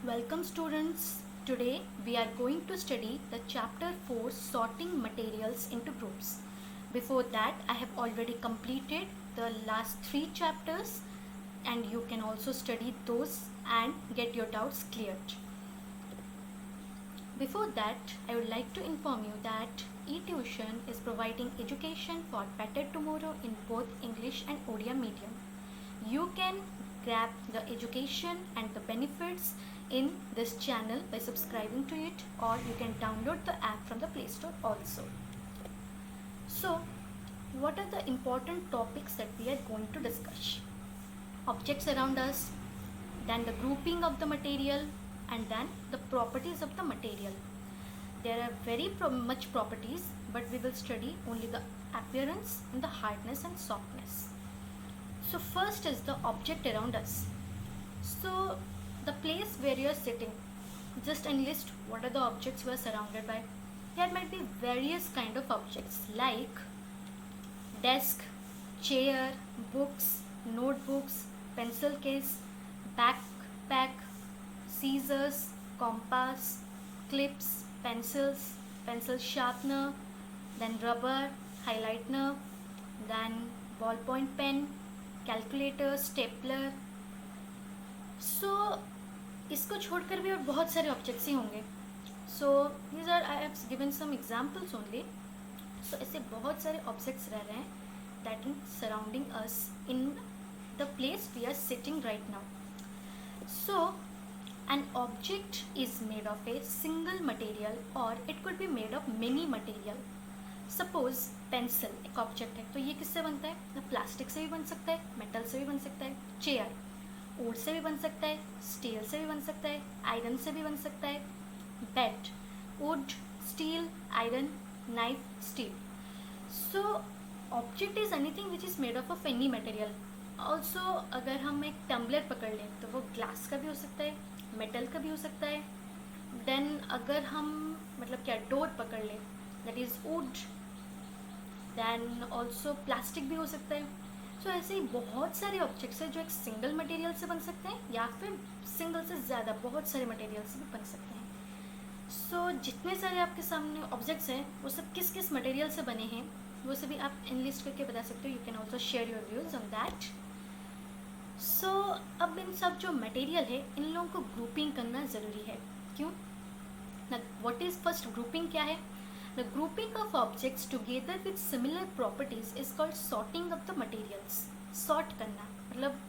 Welcome students. Today we are going to study the chapter 4 sorting materials into groups. Before that I have already completed the last 3 chapters and you can also study those and get your doubts cleared. Before that I would like to inform you that eTuition is providing education for better tomorrow in both English and Odia medium. You can grab the education and the benefits in this channel by subscribing to it, or you can download the app from the Play Store also. So, what are the important topics that we are going to discuss? Objects around us, then the grouping of the material, and then the properties of the material. There are very much properties, but we will study only the appearance and the hardness and softness. So first is the object around us. So the place where you are sitting, just enlist what are the objects you are surrounded by. There might be various kind of objects like desk, chair, books, notebooks, pencil case, backpack, scissors, compass, clips, pencils, pencil sharpener, then rubber, highlighter, then ballpoint pen, calculator, stapler. So इसको छोड़कर भी और बहुत सारे objects ही होंगे. So these are I have given some examples only. So ऐसे बहुत सारे ऑब्जेक्ट्स रह रहे हैं that in surrounding us in the place we are sitting right now. So an object is made of a single material or it could be made of many material. Suppose pencil एक object है, तो ये किससे बनता है? Plastic से भी बन सकता है, मेटल से भी बन सकता है. चेयर वुड से भी बन सकता है, स्टील से भी बन सकता है, आयरन से भी बन सकता है. Bed would, steel, iron, knife, steel. So object is anything which is made of any material. Also अगर हम एक टम्बलर पकड़ लें तो वो ग्लास का भी हो सकता है, मेटल का भी हो सकता है. देन अगर हम मतलब क्या डोर पकड़ लें that is wood. Then also plastic भी हो सकता है. सो ऐसे ही बहुत सारे ऑब्जेक्ट्स हैं जो एक सिंगल मटेरियल से बन सकते हैं या फिर सिंगल से ज़्यादा बहुत सारे मटेरियल से भी बन सकते हैं. सो जितने सारे आपके सामने ऑब्जेक्ट्स हैं वो सब किस किस मटेरियल से बने हैं वो सभी आप इनलिस्ट करके बता सकते हो. You can also share your views on that. So अब इन सब जो मटेरियल है इन लोगों को ग्रुपिंग करना ज़रूरी है. क्यों? ना व्हाट इज़ फर्स्ट ग्रुपिंग क्या है? The grouping of objects together with similar properties is called sorting of the materials. Sort करना मतलब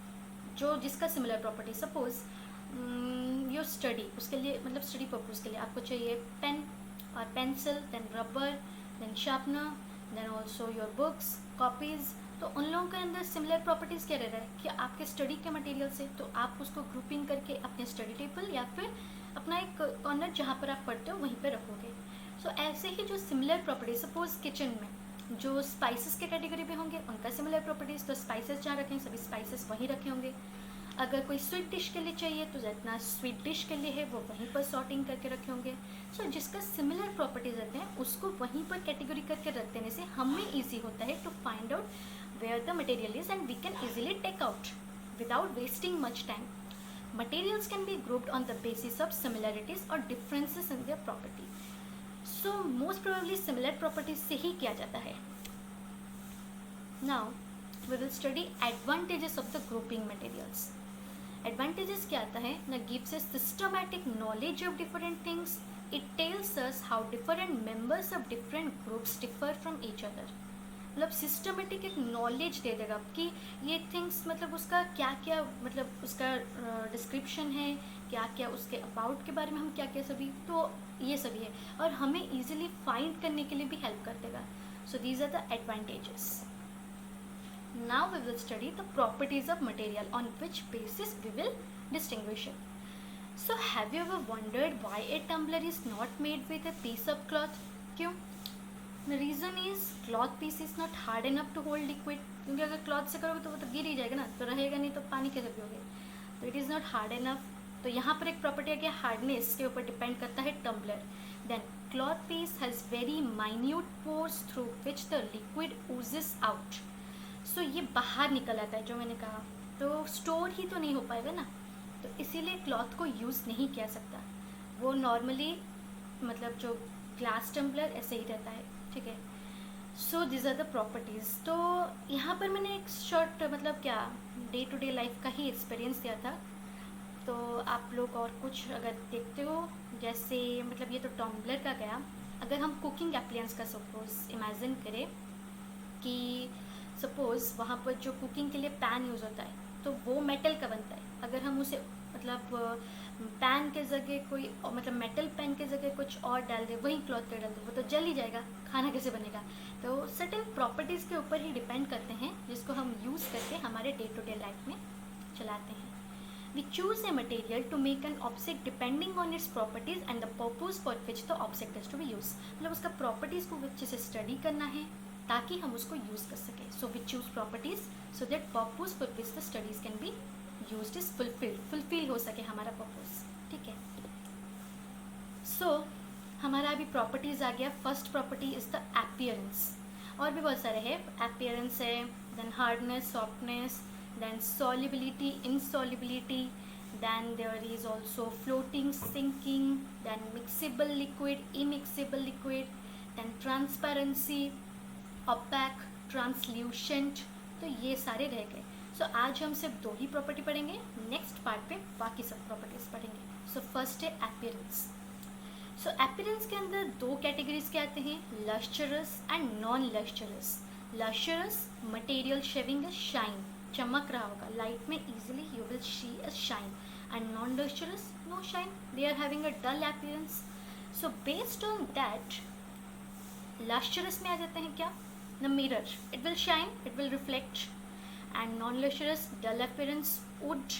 जो जिसका similar property. Suppose your study, उसके लिए मतलब study purpose के लिए आपको चाहिए pen और pencil, then rubber, then sharpener, then also your books, copies. तो उन लोगों के अंदर सिमिलर प्रॉपर्टीज़ क्या रह रहा है कि आपके स्टडी के मटेरियल से, तो आप उसको ग्रुपिंग करके अपने स्टडी टेबल या फिर अपना एक कॉर्नर जहाँ पर आप पढ़ते हो वहीं पर रखोगे. सो ऐसे ही जो सिमिलर प्रॉपर्टीज, सपोज किचन में जो स्पाइसेस के कैटेगरी पे होंगे उनका सिमिलर प्रॉपर्टीज़, तो स्पाइसेस जहाँ रखें सभी स्पाइसेस वहीं रखे होंगे. अगर कोई स्वीट डिश के लिए चाहिए तो जितना स्वीट डिश के लिए है वो वहीं पर सॉर्टिंग करके रखे होंगे. सो जिसका सिमिलर प्रॉपर्टीज रहते हैं उसको वहीं पर कैटेगरी करके रख देने से हमें ईजी होता है to find out where the material is and we can easily take out without wasting much time. Materials can be grouped on the basis of similarities or differences in their property. So most probably similar properties से ही किया जाता है. Now we will study advantages of the grouping materials. Advantages क्या आता है ना? gives us systematic knowledge of different things. It tells us how different members of different groups differ from each other. मतलब systematic एक knowledge दे देगा कि ये things मतलब उसका क्या क्या मतलब उसका डिस्क्रिप्शन है, क्या क्या उसके अबाउट के बारे में हम क्या क्या सभी, तो ये सभी है और हमें इजीली फाइंड करने के लिए भी हेल्प कर देगा. So these are the advantages. Now we will study the properties of material on which basis we will distinguish it. So have you ever wondered why a tumbler is not made with a piece of cloth? क्यों? The reason is cloth piece is not hard enough to hold liquid. क्योंकि अगर cloth से करोगे तो वो तो गिर ही जाएगा ना, तो रहेगा नहीं तो पानी कैसे पियोगे. तो it is not hard enough. तो यहाँ पर एक प्रॉपर्टी है कि हार्डनेस के ऊपर डिपेंड करता है tumbler. Then cloth piece has very minute pores through which the liquid oozes out. So ये बाहर निकल आता है जो मैंने कहा, तो स्टोर ही तो नहीं हो पाएगा ना. तो इसीलिए क्लॉथ को यूज़ नहीं किया सकता, वो नॉर्मली मतलब जो ग्लास टम्बलर ऐसे ही रहता है, ठीक है। So this are the properties. तो यहाँ पर मैंने एक शॉर्ट मतलब क्या डे टू डे लाइफ का ही एक्सपीरियंस दिया था। तो आप लोग और कुछ अगर देखते हो, जैसे मतलब ये तो टम्बलर का गया, अगर हम कुकिंग एप्लियंस का सपोज इमेजिन करें कि सपोज़ वहाँ पर जो कुकिंग के लिए पैन यूज़ होता है तो वो मेटल का बनता है, अगर हम उसे मतलब पैन के जगह कोई मतलब मेटल पैन के जगह कुछ और डाल दे, वही क्लॉथ का डाल दे, वो तो जल ही जाएगा, खाना कैसे बनेगा। तो सर्टेन प्रॉपर्टीज़ के ऊपर ही डिपेंड करते हैं जिसको हम यूज़ करके हमारे डे टू डे लाइफ में चलाते हैं। We choose a material to make an object depending on its properties and the purpose for which the object is to be used। मतलब उसका प्रॉपर्टीज़ को अच्छे से स्टडी करना है ताकि हम उसको यूज़ कर सकें। So we choose properties so that purpose for which the studies can be used is fulfil हो सके हमारा पर्पस, ठीक है। सो हमारा अभी प्रॉपर्टीज़ आ गया। First property is the appearance, और भी बहुत सारे हैं। अपीयरेंस है, then hardness, softness, then solubility, insolubility, then there is also floating, sinking, then mixable liquid, immixable liquid, then transparency, opaque, translucent। तो ये सारे रह गए। सो आज हम सिर्फ 2 ही प्रॉपर्टी पढ़ेंगे, नेक्स्ट पार्ट पे बाकी सब प्रॉपर्टीज पढ़ेंगे। सो फर्स्ट है अपीयरेंस। सो अपीयरेंस के अंदर 2 कैटेगरीज के आते हैं, lustrous and non lustrous. Lustrous material having a shine, चमक रहा होगा लाइट में, easily you will see a shine, and non lustrous no shine, they are having a dull appearance. So based on that lustrous में आ जाते हैं क्या, the mirror, it will shine, it will reflect, and non lustrous dull appearance, wood.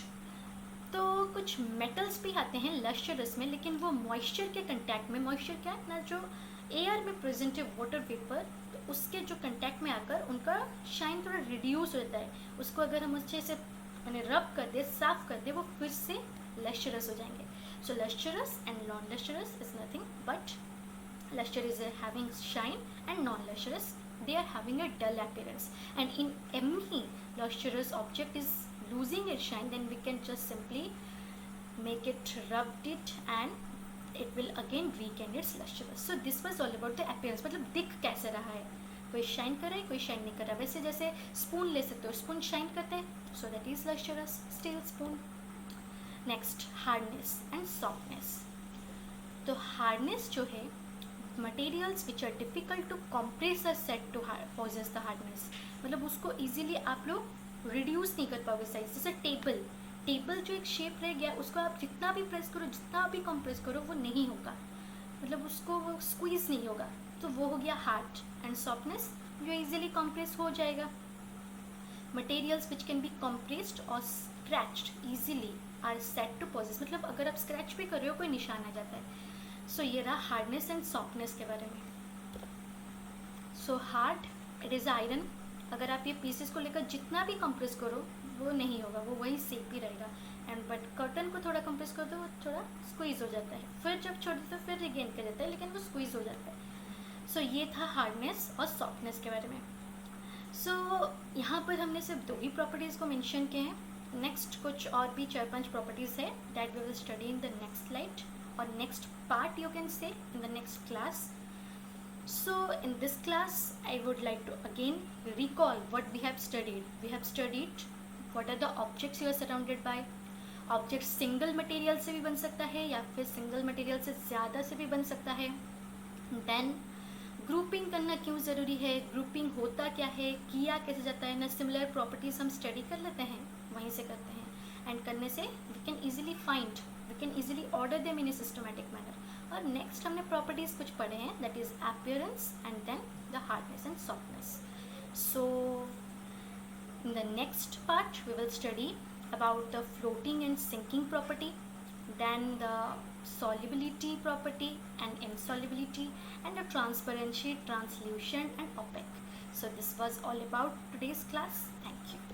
तो कुछ metals भी आते हैं लस्चरस में, लेकिन वो मॉइस्चर के कंटैक्ट में, मॉइस्चर क्या है ना, जो एयर में प्रेजेंट है वाटर वेपर, तो उसके जो कंटैक्ट में आकर उनका शाइन थोड़ा रिड्यूस होता है। उसको अगर हम अच्छे से मैंने रब कर दे, साफ कर दे, वो फिर से लस्चरस हो जाएंगे। So lustrous and non lustrous is nothing but lustrous is having shine and non-lustrous they are having a dull appearance, and in any lustrous object is losing its shine, then we can just simply make it rubbed it and it will again weaken its lustrous। so this was all about the appearance, मतलब दिख कैसे रहा है, कोई shine कर रहा है, कोई शाइन नहीं कर रहा। वैसे जैसे स्पून ले सकते हो, स्पून शाइन करते हैं, so that is lustrous steel spoon. Next hardness and softness. तो हार्डनेस जो है, materials which are difficult to compress are set to possess the hardness, मतलब उसको इजीली आप लोग रिड्यूस नहीं कर पाओगे साइज। जैसे टेबल, टेबल जो एक शेप रह गया, उसको आप जितना भी प्रेस करो, जितना भी कंप्रेस करो, वो नहीं होगा, मतलब उसको वो स्क्वीज नहीं होगा, तो वो हो गया हार्ड। एंड सॉफ्टनेस जो इजीली कंप्रेस हो जाएगा। Materials which can be compressed और scratched easily are set to possess, मतलब अगर आप स्क्रैच भी कर रहे हो कोई निशान आ जाता है। सो ये रहा हार्डनेस एंड सॉफ्टनेस के बारे में। So hard, it is iron, अगर आप ये पीसेस को लेकर जितना भी कंप्रेस करो वो नहीं होगा, वो वही सेप ही रहेगा। एंड बट कर्टन को थोड़ा कंप्रेस कर दो, वो थोड़ा स्क्वीज़ हो जाता है, फिर जब छोड़ दो तो फिर रिगेन कर जाता है, लेकिन वो स्क्वीज़ हो जाता है। सो ये था हार्डनेस और सॉफ्टनेस के बारे में। सो यहाँ पर हमने सिर्फ 2 ही प्रॉपर्टीज़ को मेंशन किए हैं। नेक्स्ट कुछ और भी 4-5 प्रॉपर्टीज़ है that we will study in the next slide or next part you can say in the next class। so in this class I would like to again recall what we have studied। we have studied what are the objects you are surrounded by। Object single material से भी बन सकता है या फिर single material से ज़्यादा से भी बन सकता है। देन ग्रुपिंग करना क्यों ज़रूरी है, ग्रुपिंग होता क्या है, किया कैसे जाता है ना, सिमिलर प्रॉपर्टीज़ हम स्टडी कर लेते हैं, वहीं से करते हैं। एंड करने से we can easily find, we can easily order them in a systematic manner. और नेक्स्ट हमने प्रॉपर्टीज़ कुछ पढ़े हैं, that is appearance and then the hardness and softness. So in the next part we will study about the floating and sinking property, then the solubility property and insolubility, and the transparency, translucent and opaque। so this was all about today's class. Thank you.